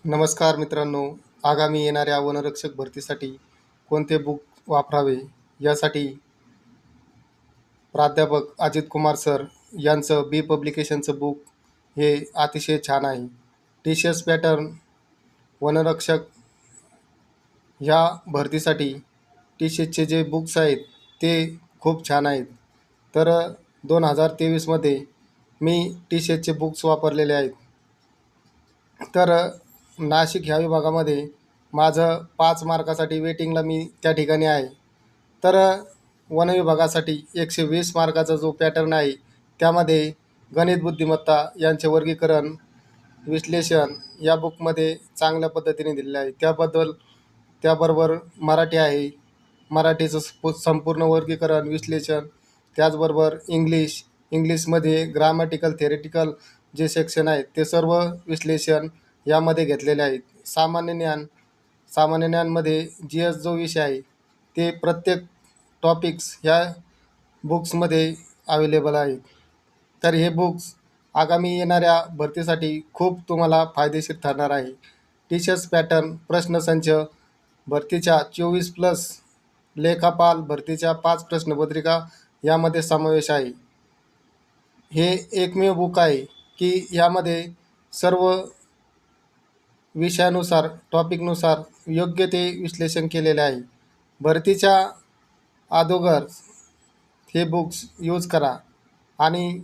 नमस्कार मित्रांनो. आगामी येणाऱ्या वनरक्षक भरतीसाठी कोणते बुक वापरावे यासाठी प्राध्यापक अजित कुमार सर यांचं बी पब्लिकेशनचं बुक हे अतिशय छान आहे. टीसीएस पॅटर्न वनरक्षक ह्या भरतीसाठी टीसीएसचे जे बुक्स आहेत ते खूप छान आहेत. तर 2023मध्ये मी टीसीएसचे बुक्स वापरलेले आहेत. तर नाशिक ह्या विभागामध्ये माझं 5 मार्कासाठी वेटिंगला मी त्या ठिकाणी आहे. तर वन विभागासाठी 120 मार्काचा जो पॅटर्न आहे त्यामध्ये गणित बुद्धिमत्ता यांचे वर्गीकरण विश्लेषण या बुकमध्ये चांगल्या पद्धतीने दिलेले आहे. त्याबरोबर मराठी आहे. मराठीचं संपूर्ण वर्गीकरण विश्लेषण, त्याचबरोबर इंग्लिशमध्ये ग्रामॅटिकल थेरेटिकल जे सेक्शन आहेत ते सर्व विश्लेषण यामध्ये घेतलेले आहेत. सामान्य ज्ञानमध्ये जी एस जो विषय आहे ते प्रत्येक टॉपिक्स ह्या बुक्समध्ये अवेलेबल आहेत. तर हे बुक्स आगामी येणाऱ्या भरतीसाठी खूप तुम्हाला फायदेशीर ठरणार आहे. टीसीएस पॅटर्न प्रश्नसंच भरतीच्या 24+ लेखापाल भरतीच्या 5 प्रश्नपत्रिका यामध्ये समावेश आहे. हे एकमेव बुक आहे की यामध्ये सर्व विषयानुसार टॉपिकनुसार योग्य ते विश्लेषण केलेले आहे. भरतीच्या अगोदर हे बुक्स यूज करा आणि